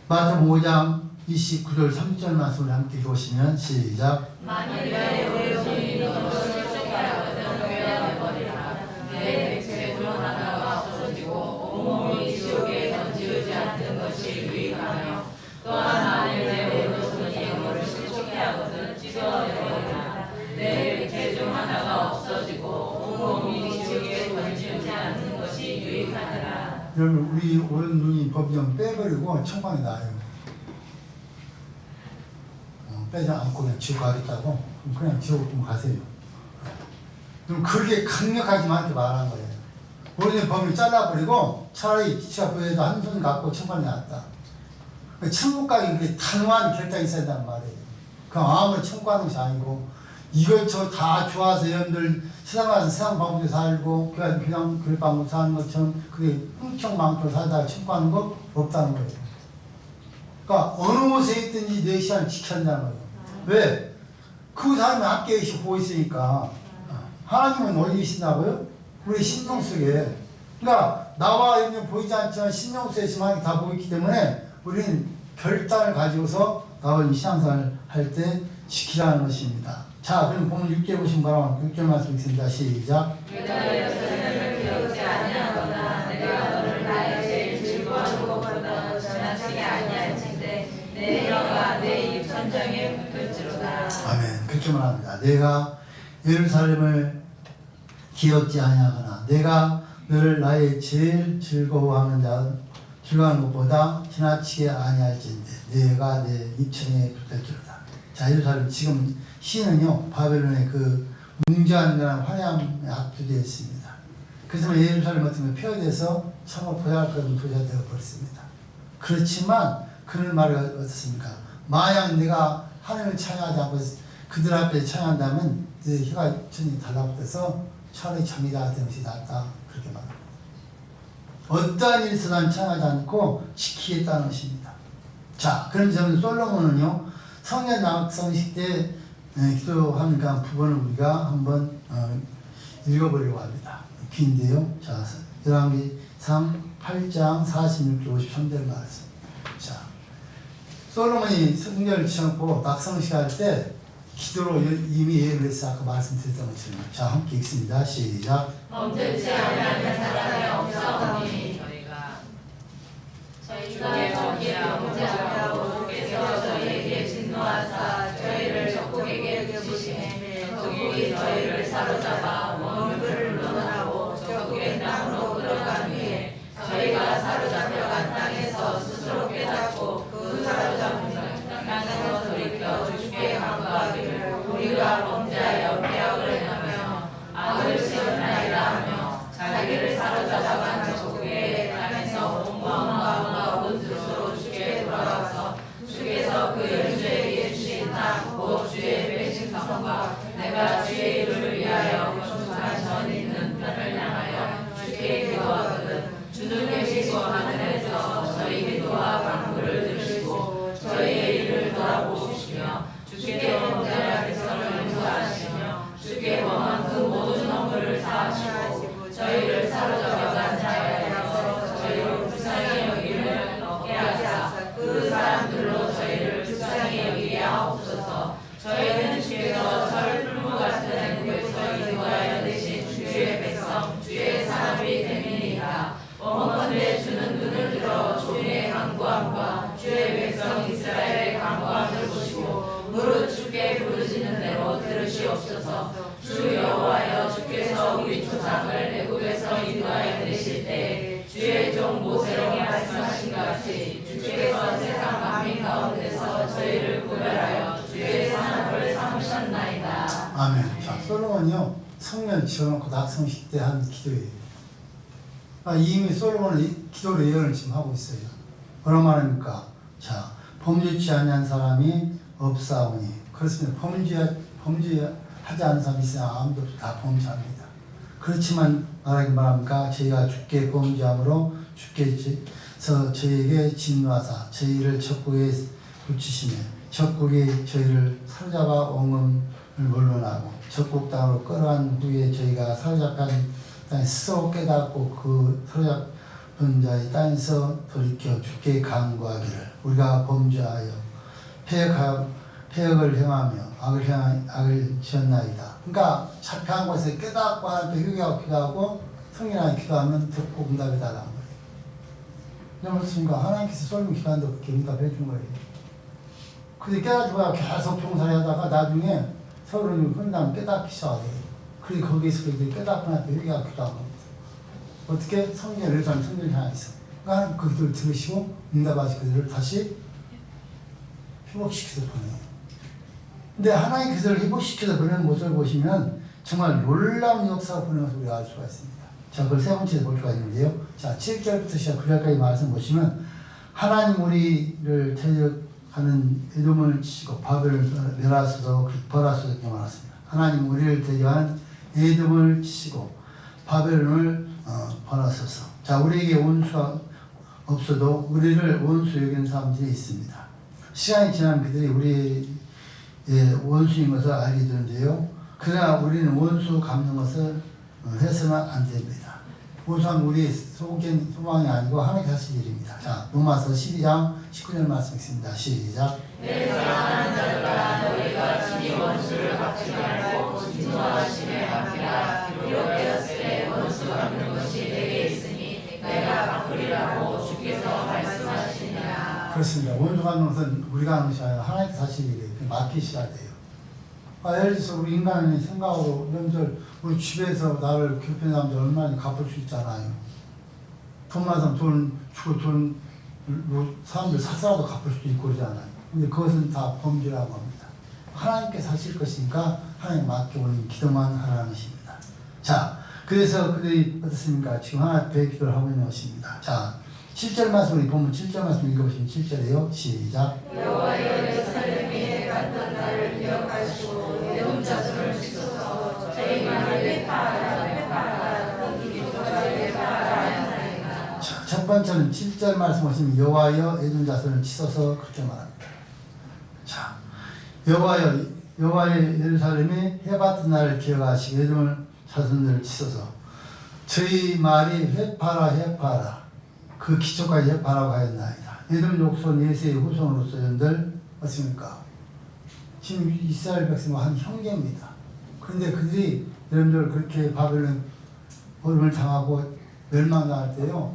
[SPEAKER 1] 마태복음 5장 29절 30절 말씀을 함께 보시면 시작.
[SPEAKER 2] 만일 내 오른손이 너를 실족하게 하거든 베어내버리라. 내 죄로 하나가 없어지고 온몸이 지옥에 던지지 않는 것이 유익하며 또한 만일 내 오른손이 너를 실족하게 하거든 찢어내버리라. 내 죄 중 하나가 없어지고 온몸이 지옥에 던지지 않는 것이 유익하니라.
[SPEAKER 1] 여러분 우리 오른 눈이 법정 빼버리고 천방에 나요. 빼지 않고 그냥 지옥 가겠다고? 그냥 지옥 좀 가세요. 그럼 그렇게 강력하게 나한테 말한 거예요. 우리는 범을 잘라버리고 차라리 기치가 보여도 한 손 갖고 천방에 놨다. 천국 가기 그게 단호한 결단이 있어야 한단 말이에요. 그럼 아무리 청구하는 것이 아니고 이것저것 다 좋아서 여러분들 세상 가서 세상 방법에 살고 그냥 그럴 방법 사는 것처럼 그게 흥청망청 살다가 청구하는 거 없다는 거예요. 그러니까 어느 곳에 있든지 내 시간을 지켜야 한다는 거예요. 왜? 그 사람이 함께 보고 있으니까. 하나님은 어디 계신다고요? 우리 심령 속에. 그러니까 나와 여러분 보이지 않지만 심령 속에 지금 하나님이 다 보이기 때문에 우리는 결단을 가지고서 나와 신앙생활을 할 때 지키라는 것입니다. 자, 그럼 보면 6절 보시면 바로 6절 말씀 있습니다. 시작.
[SPEAKER 2] 내가 예루살렘을 기억지 아니하거나 내가 너를 나의 제일 즐거워하는 것보다 지나치게 아니할진대 내 혀가 내 입 천장에 붙을지로다.
[SPEAKER 1] 아멘. 그렇게 말합니다. 내가 예루살렘을 기억지 아니하거나 내가 너를 나의 제일 즐거워하는 것보다 지나치게 아니할진대 내가 내 입천에 붙을지로다. 자, 예루살렘 지금 시는요 바벨론의 그 웅장한 거나 화려함에 압도되어 있습니다. 그렇지만 예루살렘 같은 게 폐허돼서 참으로 보잘것없는 도시가 되어버렸습니다. 그렇지만 그런 말이 어떻습니까? 만약 내가 하나님을 찬양하지 않고 그들 앞에 찬양한다면 내 혀가 천이 달라붙어서 차라리 장기자가 되는 것이 낫다. 그렇게 말합니다. 어떠한 일이 있어도 찬양하지 않고 지키겠다는 것입니다. 자, 그럼 저는 솔로몬은요 성년 낙성식 때 기도하는 그 부분을 우리가 한번 읽어보려고 합니다. 긴데요. 자, 열왕기상 8장 46절 53절 말씀. 자, 솔로몬이 성전을 지었고 낙성식 할 때 기도로 이미 예를 해서 아까 말씀드렸던 것처럼 자, 함께 읽습니다. 시작.
[SPEAKER 2] 범죄치 아니하는 사람이 없사오니 저희가 저기에 범죄하고 주께서 저희에게 진노하사 저희를 적국에게 주시매 적국이 저희를 사로잡아 원물을 논하고 적국의 땅으로 끌어간 후에 저희가 사로잡혀간 땅에서 스스로 깨닫고 그 사로잡은 땅에서 돌이켜 주께 간구하기를 우리가 범죄하여 pe악을 행하며 악을 지었나이다 하며 자기를 사로잡아간 적국의 땅에서 온 마음과 온 뜻으로 주께 돌아와서 주께서 그 열주에게 주신 땅 곧 주의 백성과 내가 주의 이름을 위하여 건축한 전 있는 편을 향하여 주께 기도하거든 주는 계시고 하늘에서 저희 기도와 간구를 들으시고 저희의 일을 돌아보시며 주께 범죄할 백성을 용서하시며 주께 범한 그 모든 허물을 사하시고 저희를 사로잡아간 자에게서 저희를 불쌍히 여기를 얻게 하사 그 사람들로 저희를 불쌍히 여기게 하옵소서. 저희는 주께서 저를 풀무 같은 애국에서 인도하여 내신 주의 백성 주의 사람이 됨이니이다. 원컨대 주는 눈을 들어 주의 간구함과 주의 백성 이스라엘의 간구함을 보시고 무릇 주께 부르시는 대로 들으시옵소서. 주 여호와여 주께서 우리 조상을 애국에서 인도하여 내실 때에 주의 종 모세로
[SPEAKER 1] 아멘. 자, 솔로몬이요 성면 지어놓고 낙성식 때 한 기도예요. 이미 솔로몬은 이 기도를 예언을 지금 하고 있어요. 뭐라 말합니까? 자, 범죄치 아니한 사람이 없사오니. 그렇습니다. 범죄하지 않은 사람이 있으나 아무도 없이 다 범죄합니다. 그렇지만 말합니까? 저희가 주께 범죄함으로 주께서 저희에게 진노하사 저희를 적국에 붙이시며 적국이 저희를 사로잡아 원금을 물러나고 적국 땅으로 끌어간 후에 저희가 사로잡힌 땅에 스스로 깨닫고 그 사로잡은 자의 땅에서 돌이켜 주께 간구하기를 우리가 범죄하여 폐역을 행하며 악을 지었나이다. 그러니까 잡혀한 곳에 깨닫고 하나님께 회개하고 기도하고 성인하게 기도하면 듣고 응답해 달라는 거예요. 그렇습니까? 하나님께서 솔로몬 기도하는데 그렇게 응답해 준 거예요. 근데 깨닫고 계속 종살이 하다가 나중에 서울은 혼나면 깨닫기 시작해요. 그리고 거기에서 이제 깨닫고 나서 회개하고 기도하는 겁니다. 어떻게? 성경을 성경을 향해서. 그러니까 그 기도를 들으시고 응답하시 그들을 다시 회복시켜서 보내요. 근데 하나님 그들을 회복시켜서 보내는 모습을 보시면 정말 놀라운 역사가 보내는 것을 우리가 알 수가 있습니다. 자, 그걸 세 번째로 볼 수가 있는데요. 자, 7절부터 시작 9절까지 말씀 보시면 하나님 우리를 대적하는 에돔을 치시고 바벨을 멸하소서 벌하소서 이렇게 말했습니다. 하나님 우리를 대적하는 에돔을 치시고 바벨론을 벌하소서. 자, 우리에게 원수가 없어도 우리를 원수 여기는 사람들이 있습니다. 시간이 지나면 그들이 우리의 원수인 것을 알게 되는데요. 그러나 우리는 원수 갚는 것을 해서는 안 됩니다. 원수는 우리의 소망이 아니고 하나님께 하실 일입니다. 자, 로마서 12장 19절 말씀 있습니다. 시작.
[SPEAKER 2] 내 사랑하는 자들아 너희가 친히 원수를 갚지 말고 진노하심에 맡기라. 비록 되었으되 원수 갚는 것이 내게 있으니 내가 갚으리라고 주께서 말씀하시니라.
[SPEAKER 1] 그렇습니다. 원수 갚는 것은 우리가 하는 것이 아니라 하나님께 하실 일이에요. 맡기셔야 돼요. 예를 들어서 우리 인간의 생각으로 여러분들 우리 집에서 나를 괴롭히는 사람들 얼마나 갚을 수 있잖아요. 돈 많은 사람 돈 주고 돈 사람들 사서라도 갚을 수도 있고 그러잖아요. 근데 그것은 다 범죄라고 합니다. 하나님께서 하실 것이니까 하나님 맡겨오는 기도만 하라는 것입니다. 자, 그래서 그들이 어떻습니까? 지금 하나님 앞에 기도를 하고 있는 것입니다. 자, 7절 말씀 우리 보면 7절 말씀 읽어보시면 7절이에요. 시작.
[SPEAKER 2] 여호와여 예루살렘에 갔던 날을 기억하시고 에돔 자손을 치소서. 저희만을 회파하라 회파하라.
[SPEAKER 1] 자, 첫 번째는 7절 말씀 보시면 여호와여 에돔 자손을 치소서 그렇게 말합니다. 자, 여호와의 예루살렘에 해봤던 날을 기억하시고 에돔 자손을 치소서. 저희 말이 회파하라 그 기초까지 회파라고 하였나이다. 에돔 족속 예세의 후손으로서 여러분들 어떻습니까? 지금 이스라엘 백성은 한 형제입니다. 그런데 그들이 여러분들 그렇게 바벨론 어둠을 당하고 멸망당할 때요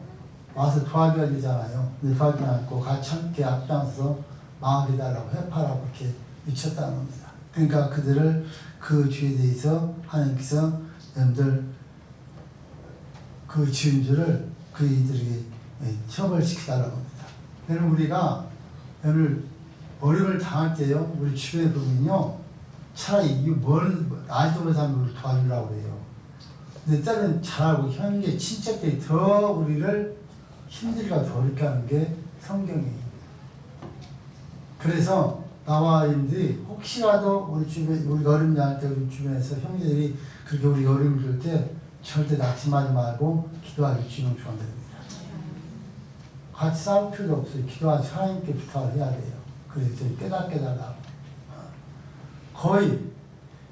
[SPEAKER 1] 와서 도와줘야 되잖아요. 근데 도와주지 않고 같이 함께 앞장서서 망하게 달라고 회파라고 그렇게 미쳤다는 겁니다. 그러니까 그들을 그 죄에 대해서 하나님께서 여러분들 그 죄인들을 그이들에게 처벌시키달라고 합니다. 여러분 우리가 여러분 어려움을 당할 때요 우리 주변에 보면요 차라리 이뭘 나이도 모르는 사람을 도와주려고 그래요. 근데 때는 잘하고 형제 친척들이 더 우리를 힘들게 더 어렵게 하는 게 성경이에요. 그래서 나와 여러분들이 혹시라도 우리가 어려움 당할 때 우리 주변에서 형제들이 그렇게 우리 어려움을 줄 때 절대 낙심하지 말고 기도하기 주는 조언드립니다. 같이 싸울 필요도 없어요. 기도하지 하나님께 부탁을 해야 돼요. 그래서 깨닫게 달라고. 거의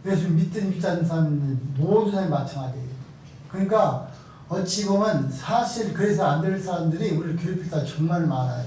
[SPEAKER 1] 예수 믿든 믿지 않는 사람들 모든 사람이 마찬가지예요. 그러니까 어찌 보면 사실 그래서 안 될 사람들이 우리를 괴롭힐 때 정말 많아요.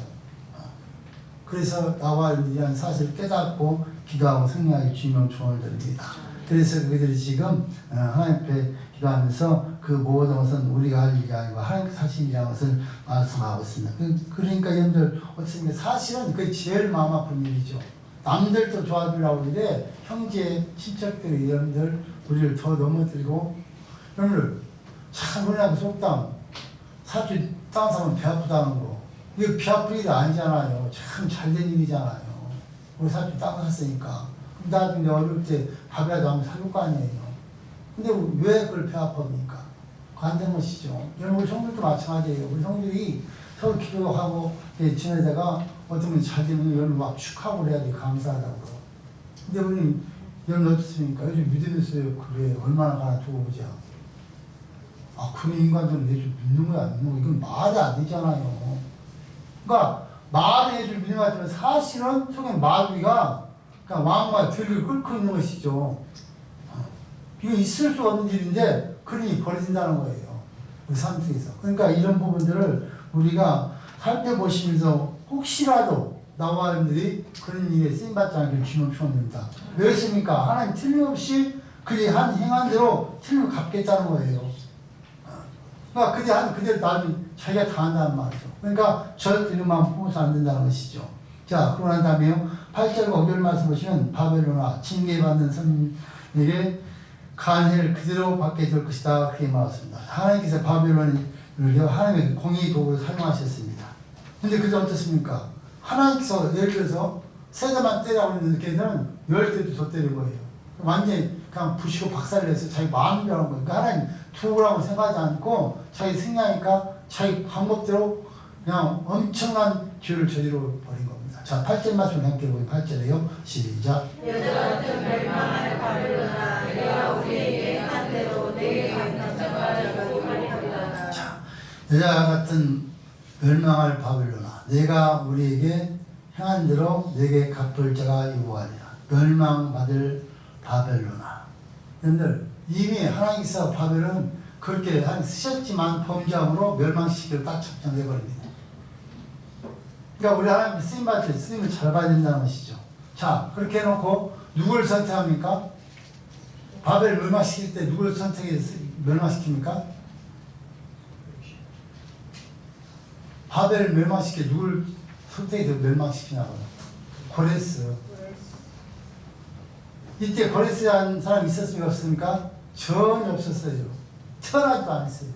[SPEAKER 1] 그래서 나와 이런 사실을 깨닫고 기도하고 승리하기 주님은 조언을 드립니다. 그래서 그들이 지금 하나님 앞에 기도하면서 그 모든 것은 우리가 할 일이 아니고 하나님께서 하신 일이라는 것을 말씀하고 있습니다. 그러니까 여러분들 어떻게 사실은 그게 제일 마음 아픈 일이죠. 남들도 도와주려고 하는데 형제, 친척들이 여러분들 우리를 더 넘어뜨리고 여러분들 참 그냥 속담 사실 다른 사람은 배 아프다는 거 이게 배 아픈 일이 아니잖아요. 참 잘된 일이잖아요. 우리 사실 땅을 샀으니까 나중에 어릴 때 밥이라도 한번 사줄 거 아니에요. 근데 왜 그걸 배아픕니까? 안 된 것이죠. 여러분, 우리 성들도 마찬가지예요. 우리 성들이 서로 기도하고 지내다가 어떤 분이 잘 되면 여러분 막 축하하고 그래야지 감사하다고. 근데 우리 여러분 어떻습니까? 요즘 믿으면서 그래 얼마나 가나 두고 보자. 아, 그런 인간들은 예수 믿는 거야, 안 믿는 거. 이건 말이 안 되잖아요. 그러니까 말이 예수 믿는 것 같지만 사실은 속에 마귀가 그냥 왕과 들을 끓고 있는 것이죠. 이거 있을 수 없는 일인데 그러니 벌어진다는 거예요. 우리 삶 속에서. 그러니까 이런 부분들을 우리가 살펴보시면서 혹시라도 나와 여러분들이 그런 일에 쓰임받지 않기를 주님을 축원합니다. 왜 했습니까? 하나님 틀림없이 그들이 한 행한 대로 틀림을 갚겠다는 거예요. 그러니까 그들이 한 그대로 나중에 자기가 다 한다는 말이죠. 그러니까 절대 이런 마음 품어서 안 된다는 것이죠. 자, 그러고 난 다음에 8절과 5절 말씀 보시면 바벨론아 징계받는 선에게 간해를 그대로 받게 될 것이다. 그렇게 말했습니다. 하나님께서 바벨론을 하나님의 공의 도구로 사용하셨습니다. 근데 그게 어떻습니까? 하나님께서 예를 들어서 세대만 때리라고 했는데 걔들은 10대도 더 때린 거예요. 완전히 그냥 부시고 박살을 내서 자기 마음대로 한 거예요. 그러니까 하나님 도구라고 생각하지 않고 자기 승리하니까 자기 방법대로 그냥 엄청난 죄를 저지러 버린 겁니다. 자, 8절 말씀 함께 보면 8절에요. 시작.
[SPEAKER 2] 여자 같은 멸망할 바벨론아 내가 우리에게 한 대로 내게 갚는 자가 요구하리로다.
[SPEAKER 1] 자, 여자 같은 멸망할 바벨론아 내가 우리에게 행한 대로 내게 갚을 자가 요구하리라. 멸망받을 바벨론아. 여러분들 이미 하나님께서 바벨론 그렇게 쓰셨지만 범죄함으로 멸망시키기로 딱 작정해버립니다. 그러니까 우리 하나님 쓰임받을 때 쓰임을 잘 봐야 된다는 것이죠. 자, 그렇게 해놓고 누구를 선택합니까? 바벨 멸망시킬 때 누구를 선택해서 멸망시킵니까? 바벨 멸망시킬 누구를 선택해서 멸망시키냐고요? 고레스. 이때 고레스라는 사람이 있었습니까? 없습니까? 전혀 없었어요. 태어나지도 않았어요.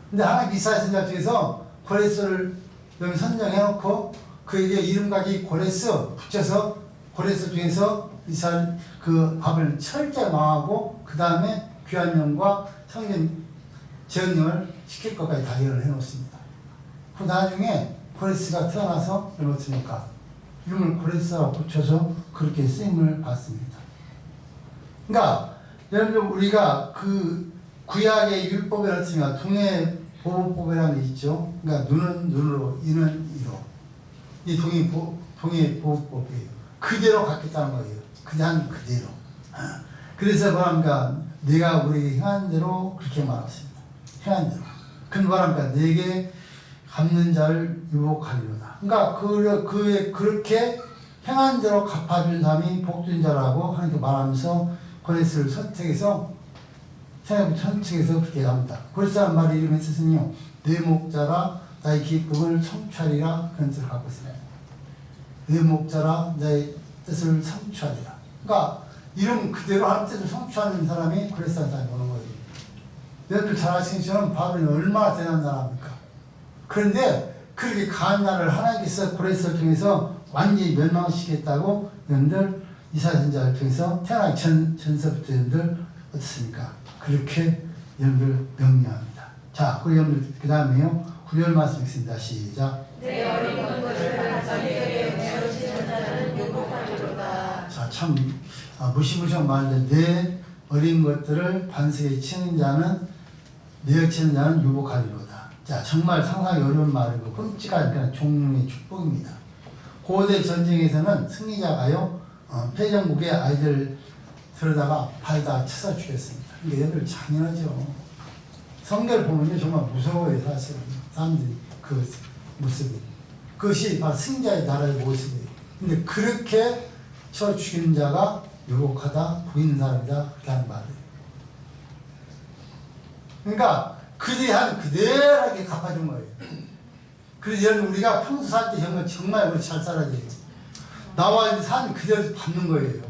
[SPEAKER 1] 근데 하나님 이스라엘 선지자 중에서 고레스를 여기 선정해놓고 그에게 이름까지 고레스 붙여서 고레스 중에서 이스라엘 그 바벨 철저히 망하고 그 다음에 귀한 영과 성령 재현령을 시킬 것까지 다 예언을 해놓습니다. 그 나중에 고레스가 태어나서 어떻습니까? 이름을 고레스라고 붙여서 그렇게 쓰임을 받습니다. 그러니까 여러분들 우리가 그 구약의 율법에 어떻습니까? 동해 보호법이라는 게 있죠. 그러니까 눈은 눈으로, 이는 이로. 이 동해 보호법이에요. 그대로 갖겠다는 거예요. 그냥 그대로. 그래서 뭐랍니까? 내가 우리에게 행한 대로 그렇게 말했습니다. 행한 대로. 그 뭐랍니까? 내게 갚는 자를 유혹하리로다. 그러니까 그렇게 행한 대로 갚아준 사람이 복된 자라고 하나님께 말하면서 고레스를 선택해서 그렇게 합니다. 고레스라는 말의 이름에 있어서는요, 내 목자라 나의 기쁨을 성취하리라 그런 뜻을 갖고 있습니다. 내 목자라 나의 뜻을 성취하리라. 그러니까 이름 그대로 하는 뜻을 성취하는 사람이 고레스라는 사람이 오는 거예요. 여러분들 잘 아시는 것처럼 바벨이 얼마나 대단한 나라입니까? 그런데 그렇게 강한 나라를 하나님께서 고레스를 통해서 완전히 멸망시키겠다고 여러분들 이스라엘 선지자를 통해서 태어나기 전서부터 여러분들 어떻습니까? 그렇게 여러분들 명령합니다. 자, 그리고 여러분들 그 다음에요. 9절 말씀 읽습니다. 시작.
[SPEAKER 2] 내 어린 것들을 반석에 내어치는 자는 유혹하리로다.
[SPEAKER 1] 자, 참 무시무시한 말인데 내 어린 것들을 반석에 치는 자는 내어치는 자는 유혹하리로다. 자, 정말 상상이 어려운 말이고 끔찍한 그냥 종류의 축복입니다. 고대 전쟁에서는 승리자가요 패전국의 아이들 들여다가 발다 쳐서 죽였습니다. 이게 얘들 잔인하죠. 성경을 보면 정말 무서워요. 사실은 사람들이 그 모습이 그것이 바로 승자의 나라의 모습이에요. 근데 그렇게 쳐 죽이는 자가 유혹하다 보이는 사람이다 그렇게 하는 말이에요. 그러니까 그들이 한 그대로하게 갚아준 거예요. 그래서 여러분 우리가 평소 살 때 정말 우리 잘 살아야 돼요. 나와 산 그대로 받는 거예요.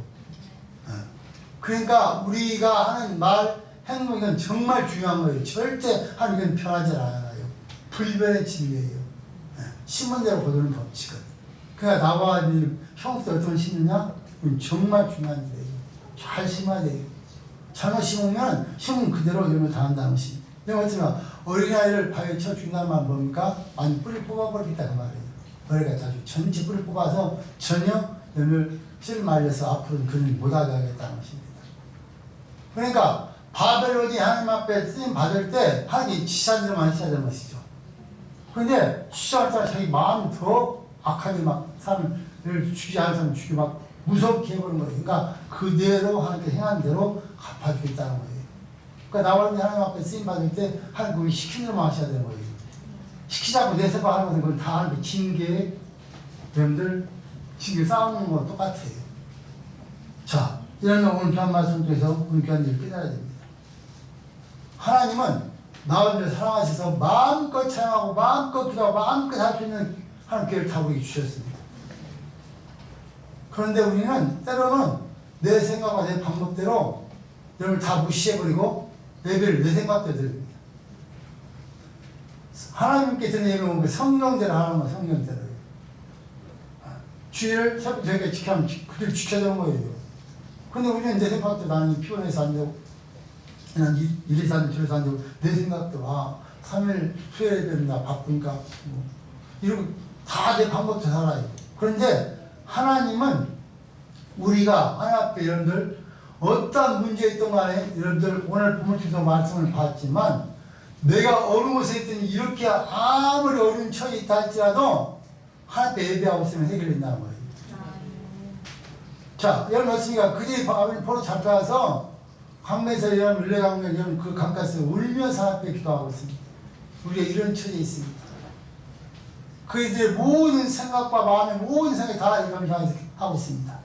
[SPEAKER 1] 그러니까 우리가 하는 말, 행동은 정말 중요한 거예요. 절대 하나님은 편하지 않아요. 불변의 진리예요. 심은 대로 거두는 법칙은. 그러니까 나와 평소 어떤 심느냐? 이건 정말 중요한 일이에요. 잘 심어야 돼요. 잘못 심으면 심은 그대로 이런 걸 당한다는 것이. 내가 어쩌면 어린아이를 파헤쳐 준다는 말 뭡니까? 아니 뿌리 뽑아버리겠다 그 말이에요. 머리가 자주 전체 뿌리 뽑아서 전혀 열매를 씨를 말려서 앞으로는 그는 못하게 하겠다는 것입니다. 그러니까 바벨론이 하나님 앞에 쓰임 받을 때 하나님이 지시한 대로만 하셔야 되는 것이죠. 그런데 지시할 때 자기 마음이 더 악하게 막 사람을 죽이지 않은 사람을 죽이고 막 무섭게 해버린 거예요. 그러니까 그대로 하나님께 행한 대로 갚아주겠다는 거예요. 그러니까 나와는 하나님 앞에 쓰임 받을 때 하나님 그걸 시키는 대로만 하셔야 되는 거예요. 시키자고 내세봐 하는 것은 그건 다 하나님의 징계, 여러분들 징계 싸우는 거 똑같아요. 자, 이런 오늘 귀한 말씀 통해서 오늘 귀한 일을 깨달아야 됩니다. 하나님은 나를 사랑하셔서 마음껏 찬양하고 마음껏 기도하고 마음껏 할 수 있는 하나님 기회를 다 우리에게 주셨습니다. 그런데 우리는 때로는 내 생각과 내 방법대로 여러분을 다 무시해버리고 예배를 내 생각대로 드립니다. 하나님께 드리는 예배는 성령대로 하는 거예요. 성령대로. 주의를 저희가 지켜면 그들 지켜야 되는 거예요. 근데 우리는 내 생각대로 나는 피곤해서 안 되고 그냥 이래서 안 되고 저래서 안 되고 내 생각대로 3일 수요일 예배입니다. 바쁘니까 뭐 이러고 다 내 방법대로 살아요. 그런데 하나님은 우리가 하나님 앞에 여러분들 어떤 문제 있던 간에 여러분들 오늘 본문 통해서 말씀을 봤지만 내가 어느 곳에 있든지 이렇게 아무리 어려운 처지에 있다 할지라도 하나님께 예배하고 있으면 해결된다는 거예요. 자, 여러분 어떻습니까? 그들이 포로 잡혀와서 강매에서 여러분 율례강매 여러분 그 강가에서 울면서 하나님께 기도하고 있습니다. 우리가 이런 처지에 있습니다. 그들의 모든 생각과 마음의 모든 생각이 다 이걸 향해서 하고 있습니다.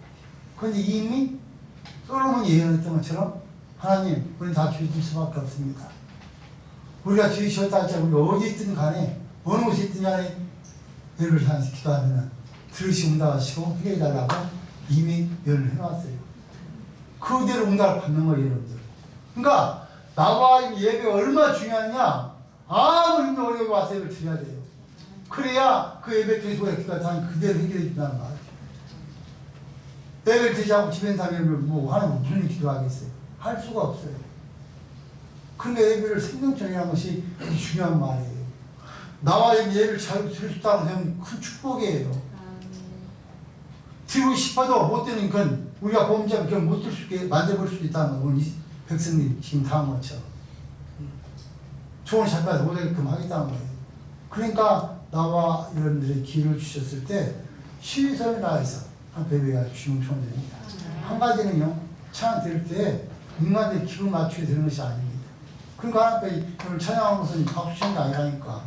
[SPEAKER 1] 그런데 이미 솔로몬이 예언했던 것처럼 하나님 우리는 다 주실 수밖에 없습니다. 우리가 주시었다 할지 우리가 어디 있든 간에 어느 곳에 있든 간에 예배를 향해서 기도하면 들으시고 응답하시고 해결해달라고 이미 예언을 해놨어요. 그대로 응답을 받는 거예요, 여러분들. 그러니까 나와 예배가 얼마나 중요하냐. 아무리 힘도 어려워 와서 예배를 드려야 돼요. 그래야 그 예배 계속해 기도하면 그대로 해결해 준다는 말이죠. 예배를 드리지 않고 집에 있는 사람이 뭐 하나님 무슨 기도하겠어요? 할 수가 없어요. 그러니까 예배를 생명적이라는 것이 중요한 말이에요. 나와 예배를 잘 드릴 수 있다는 것은 큰 축복이에요. 드리고 싶어도 못 드는 건 우리가 보험자가 못 들 수 있게 만들어볼 수도 있다는 건 오늘 백성들이 지금 당한 것처럼 좋은 샷까지 못하게끔 하겠다는 거예요. 그러니까 나와 여러분들의 기회를 주셨을 때 시설 나에서 한 배배가 주시면 좋은 됩니다. 한 가지는요, 찬양 드릴 때 인간들의 기분 맞추게 되는 것이 아닙니다. 그러니까 하나님께 찬양하는 것은 박수 치는 게 아니라니까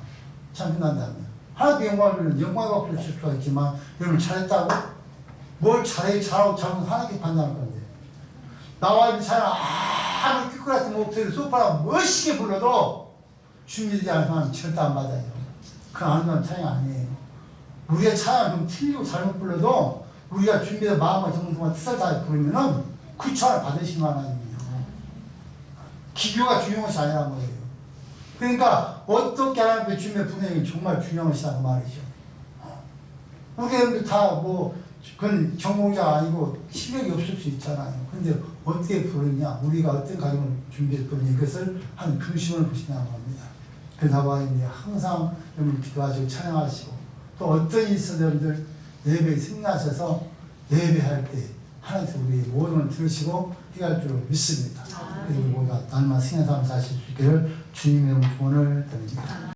[SPEAKER 1] 참 끝난다면 하나님께 영광을 받고 줄 수가 있지만 여러분 잘했다고? 뭘 잘하고 잘하면 하나님께 판단할 건데 나와 찬양 아무리 끄끄 같은 목소리를 소프라노 멋있게 불러도 준비되지 않은 사람은 절대 안 받아요. 그건 아름다운 찬양 아니에요. 우리가 찬양 좀 틀리고 잘못 불러도 우리가 준비해서 마음과 정성과 뜻을 다해 부르면은 그 찬양을 받으시는 하나님이에요. 기교가 중요한 것이 아니란 거예요. 그러니까 어떻게 하나님께 준비해 부르는 게 정말 중요한 것이라는 말이죠. 우리 여러분들 다 그건 전공자가 아니고 실력이 없을 수 있잖아요. 근데 어떻게 부르냐, 우리가 어떤 가정을 준비해서 부르냐, 이것을 한 중심을 보시냐는 겁니다. 그래서 나와있는데 항상 여러분 기도하시고 찬양하시고 또 어떤 일이 있어도 여러분들 예배에 승리하셔서 예배할 때 하나님께서 우리의 모든 걸 들으시고 해결할 줄 믿습니다. 그래서 우리 모두가 날마다 승리한 삶을 사실 수 있기를 주님의 이름으로 소원을 드립니다.